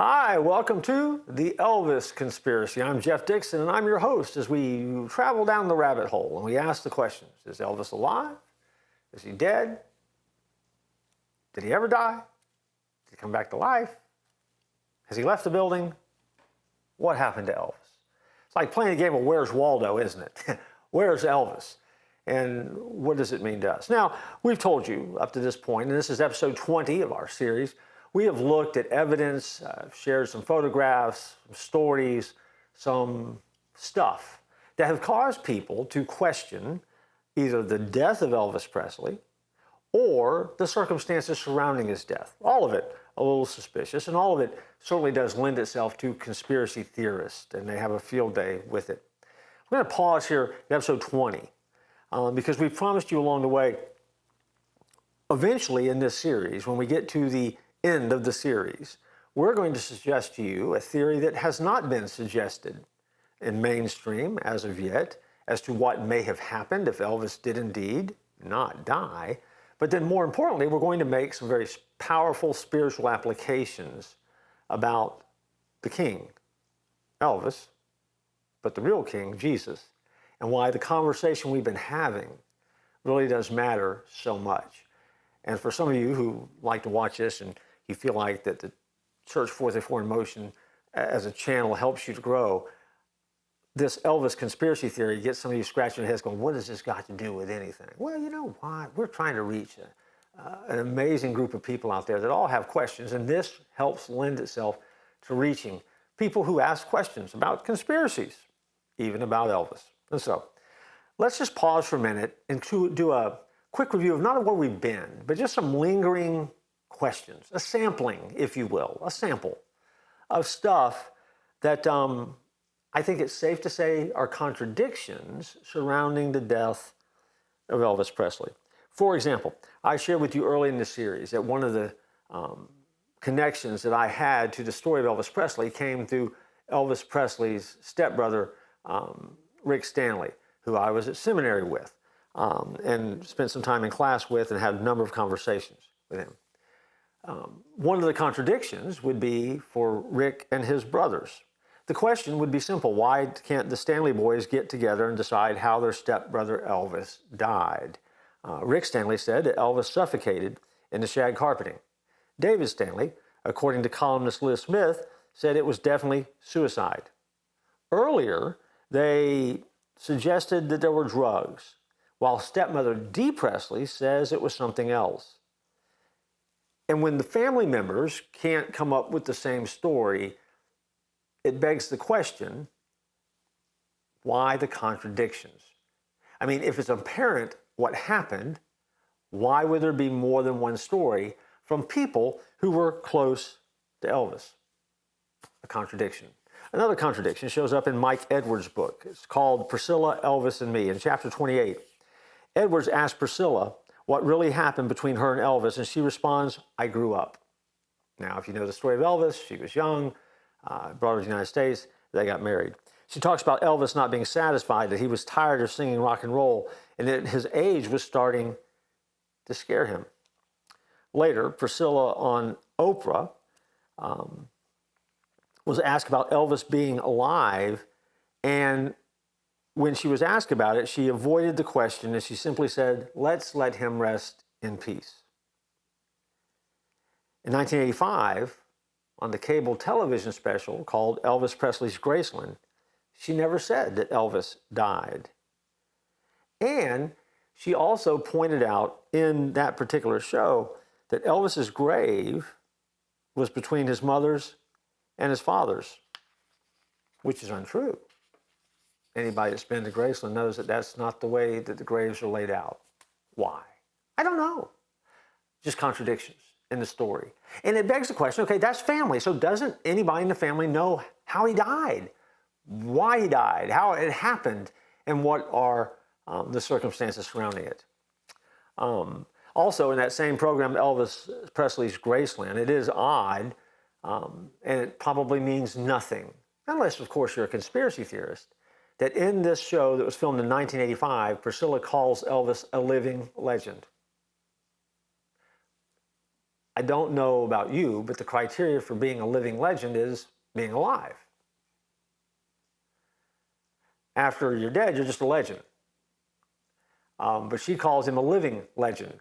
Hi, welcome to the Elvis Conspiracy. I'm Jeff Dixon, and I'm your host as we travel down the rabbit hole and we ask the questions. Is Elvis alive? Is he dead? Did he ever die? Did he come back to life? Has he left the building? What happened to Elvis? It's like playing a game of Where's Waldo, isn't it? Where's Elvis? And what does it mean to us? Now, we've told you up to this point, and this is episode 20 of our series, we have looked at evidence, shared some photographs, some stories, some stuff that have caused people to question either the death of Elvis Presley or the circumstances surrounding his death. All of it a little suspicious, and all of it certainly does lend itself to conspiracy theorists, and they have a field day with it. We're going to pause here at episode 20 because we promised you along the way, eventually in this series, when we get to the end of the series, we're going to suggest to you a theory that has not been suggested in mainstream as of yet as to what may have happened if Elvis did indeed not die. But then more importantly, we're going to make some very powerful spiritual applications about the king, Elvis, but the real king, Jesus, and why the conversation we've been having really does matter so much. And for some of you who like to watch this and you feel like that the Church 434 in Motion as a channel helps you to grow, this Elvis conspiracy theory gets some of you scratching your heads going, what has this got to do with anything? Well, you know what? We're trying to reach an amazing group of people out there that all have questions, and this helps lend itself to reaching people who ask questions about conspiracies, even about Elvis. And so let's just pause for a minute and do a quick review of not where we've been, but just some lingering questions, a sampling, if you will, a sample of stuff that I think it's safe to say are contradictions surrounding the death of Elvis Presley. For example, I shared with you early in the series that one of the connections that I had to the story of Elvis Presley came through Elvis Presley's stepbrother, Rick Stanley, who I was at seminary with and spent some time in class with and had a number of conversations with him. One of the contradictions would be for Rick and his brothers. The question would be simple. Why can't the Stanley boys get together and decide how their stepbrother Elvis died? Rick Stanley said that Elvis suffocated in the shag carpeting. David Stanley, according to columnist Liz Smith, said it was definitely suicide. Earlier, they suggested that there were drugs, while stepmother Dee Presley says it was something else. And when the family members can't come up with the same story, it begs the question, why the contradictions? I mean, if it's apparent what happened, why would there be more than one story from people who were close to Elvis? A contradiction. Another contradiction shows up in Mike Edwards' book. It's called Priscilla, Elvis, and Me. In chapter 28, Edwards asks Priscilla what really happened between her and Elvis, and she responds, I grew up. Now, if you know the story of Elvis, she was young, brought her to the United States, they got married. She talks about Elvis not being satisfied, that he was tired of singing rock and roll, and that his age was starting to scare him. Later, Priscilla on Oprah was asked about Elvis being alive, and when she was asked about it, she avoided the question and she simply said, let's let him rest in peace. In 1985, on the cable television special called Elvis Presley's Graceland, she never said that Elvis died. And she also pointed out in that particular show that Elvis's grave was between his mother's and his father's, which is untrue. Anybody that's been to Graceland knows that that's not the way that the graves are laid out. Why? I don't know. Just contradictions in the story. And it begs the question, okay, that's family. So doesn't anybody in the family know how he died, why he died, how it happened, and what are the circumstances surrounding it? Also, in that same program, Elvis Presley's Graceland, it is odd, and it probably means nothing, unless, of course, you're a conspiracy theorist, that in this show that was filmed in 1985, Priscilla calls Elvis a living legend. I don't know about you, but the criteria for being a living legend is being alive. After you're dead, you're just a legend. But she calls him a living legend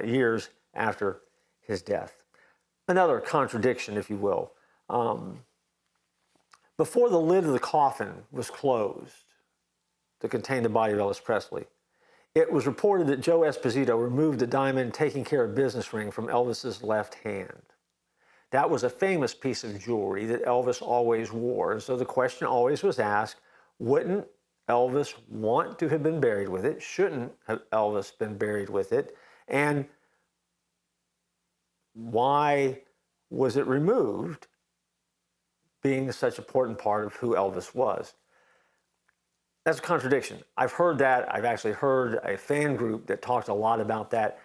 years after his death. Another contradiction, if you will. Before the lid of the coffin was closed to contain the body of Elvis Presley, it was reported that Joe Esposito removed the diamond taking care of business ring from Elvis's left hand. That was a famous piece of jewelry that Elvis always wore. And so the question always was asked, wouldn't Elvis want to have been buried with it? Shouldn't have Elvis been buried with it? And why was it removed, being such an important part of who Elvis was? That's a contradiction. I've heard that. I've actually heard a fan group that talked a lot about that.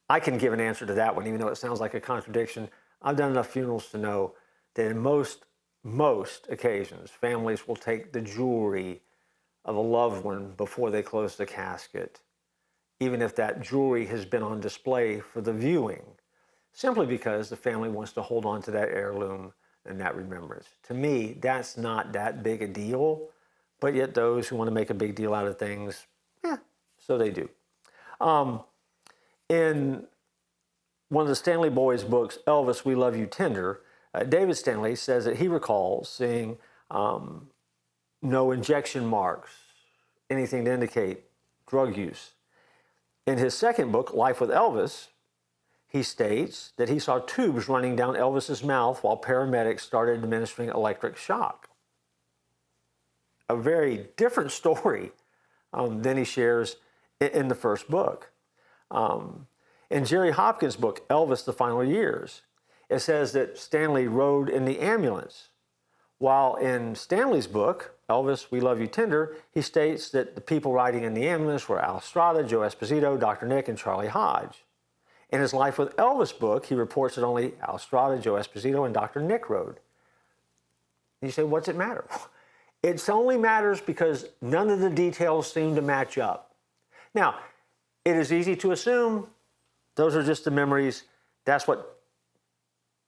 I can give an answer to that one, even though it sounds like a contradiction. I've done enough funerals to know that in most occasions, families will take the jewelry of a loved one before they close the casket, even if that jewelry has been on display for the viewing, simply because the family wants to hold on to that heirloom and that remembrance. To me, that's not that big a deal, but yet those who want to make a big deal out of things, so they do. In one of the Stanley Boys' books, Elvis, We Love You Tender, David Stanley says that he recalls seeing no injection marks, anything to indicate drug use. In his second book, Life with Elvis, he states that he saw tubes running down Elvis's mouth while paramedics started administering electric shock. A very different story than he shares in the first book. In Jerry Hopkins' book, Elvis, The Final Years, it says that Stanley rode in the ambulance, while in Stanley's book, Elvis, We Love You Tender, he states that the people riding in the ambulance were Al Strada, Joe Esposito, Dr. Nick, and Charlie Hodge. In his Life with Elvis book, he reports that only Al Strada, Joe Esposito, and Dr. Nick rode. And you say, what's it matter? It only matters because none of the details seem to match up. Now, it is easy to assume those are just the memories. That's what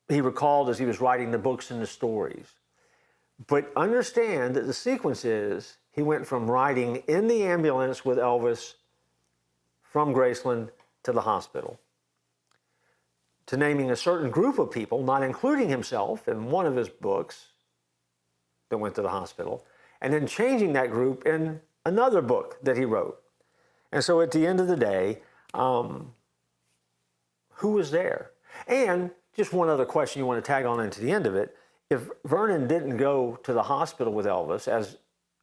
he recalled as he was writing the books and the stories. But understand that the sequence is he went from riding in the ambulance with Elvis from Graceland to the hospital, to naming a certain group of people, not including himself in one of his books that went to the hospital, and then changing that group in another book that he wrote. And so at the end of the day, who was there? And just one other question you want to tag on into the end of it. If Vernon didn't go to the hospital with Elvis, as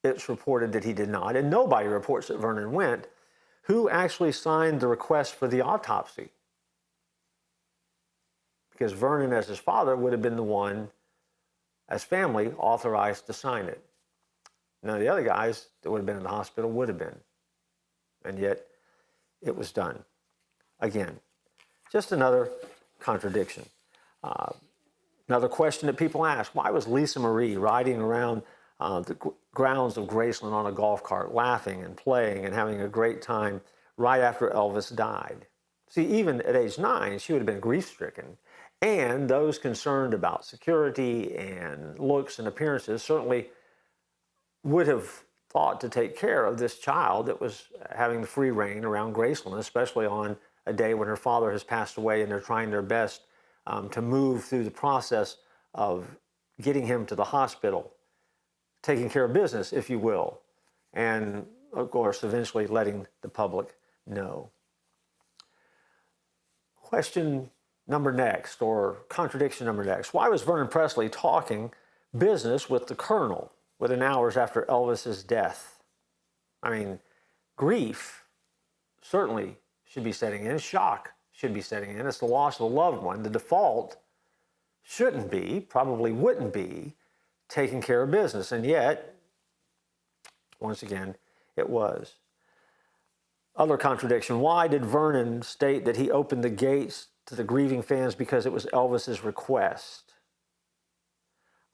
it's reported that he did not, and nobody reports that Vernon went, who actually signed the request for the autopsy? Because Vernon, as his father, would have been the one, as family, authorized to sign it. None of the other guys that would have been in the hospital would have been. And yet, it was done. Again, just another contradiction. Another question that people ask, why was Lisa Marie riding around the grounds of Graceland on a golf cart, laughing and playing and having a great time right after Elvis died? See, even at age 9, she would have been grief-stricken. And those concerned about security and looks and appearances certainly would have thought to take care of this child that was having the free reign around Graceland, especially on a day when her father has passed away and they're trying their best to move through the process of getting him to the hospital, taking care of business, if you will, and of course, eventually letting the public know. Question number next, or contradiction number next. Why was Vernon Presley talking business with the Colonel within hours after Elvis's death? I mean, grief certainly should be setting in. Shock should be setting in. It's the loss of a loved one. The default shouldn't be, probably wouldn't be, taking care of business. And yet, once again, it was. Other contradiction. Why did Vernon state that he opened the gates to the grieving fans because it was Elvis's request?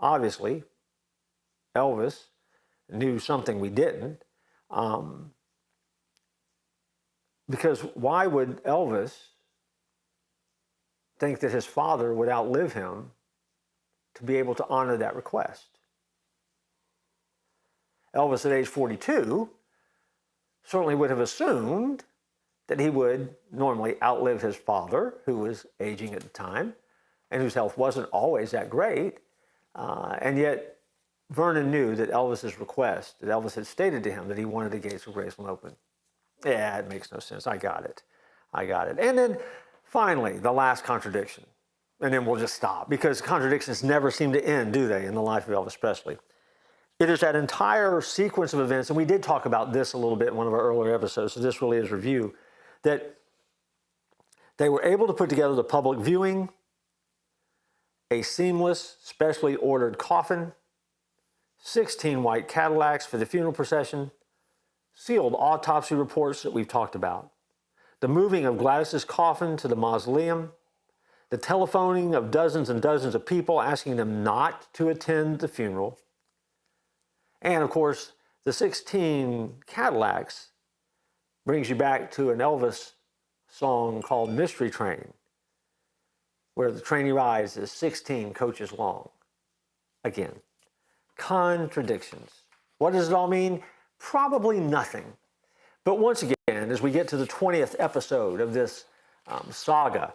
Obviously, Elvis knew something we didn't. Because why would Elvis think that his father would outlive him to be able to honor that request. Elvis at age 42 certainly would have assumed that he would normally outlive his father, who was aging at the time and whose health wasn't always that great. And yet Vernon knew that Elvis's request, that Elvis had stated to him that he wanted the gates of Graceland open. Yeah, it makes no sense. I got it. And then finally, the last contradiction. And then we'll just stop, because contradictions never seem to end, do they, in the life of Elvis Presley? It is that entire sequence of events, and we did talk about this a little bit in one of our earlier episodes, so this really is review, that they were able to put together the public viewing, a seamless, specially ordered coffin, 16 white Cadillacs for the funeral procession, sealed autopsy reports that we've talked about, the moving of Gladys's coffin to the mausoleum, the telephoning of dozens and dozens of people asking them not to attend the funeral, and of course, the 16 Cadillacs brings you back to an Elvis song called Mystery Train, where the train he rides is 16 coaches long. Again, contradictions. What does it all mean? Probably nothing. But once again, as we get to the 20th episode of this saga,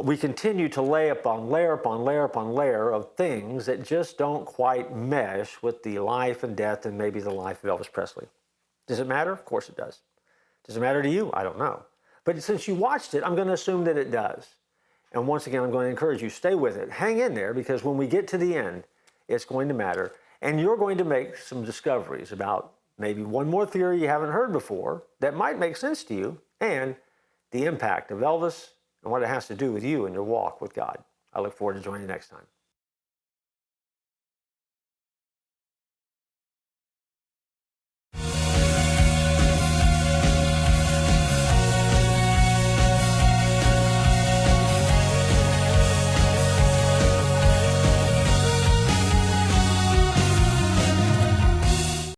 we continue to lay upon layer upon layer upon layer of things that just don't quite mesh with the life and death and maybe the life of Elvis Presley. Does it matter? Of course it does. Does it matter to you? I don't know. But since you watched it, I'm going to assume that it does. And once again, I'm going to encourage you, stay with it. Hang in there, because when we get to the end, it's going to matter. And you're going to make some discoveries about maybe one more theory you haven't heard before that might make sense to you, and the impact of Elvis and what it has to do with you and your walk with God. I look forward to joining you next time.